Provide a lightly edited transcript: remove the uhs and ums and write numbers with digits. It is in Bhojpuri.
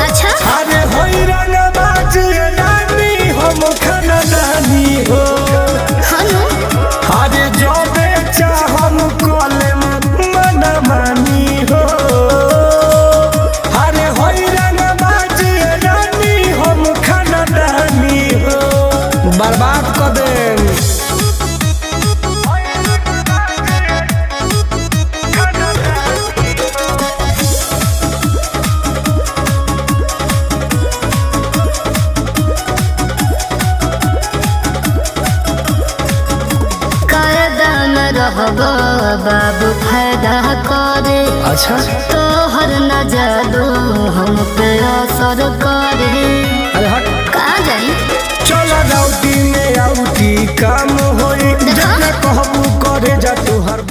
अच्छा अरे होई रंगबाज रानी हम खानदानी हो हनु अरे जबे चाहम कलम मनमानी हो अरे होई रंगबाज रानी हम खानदानी हो बर्बाद कर दे रहबो बाबू फायदा करे। अच्छा तोहर न जादू हम पे असर करे। अरे हट कहाँ जाई चला राउटी में आउटी काम होई जब कहबू करे जा तू हर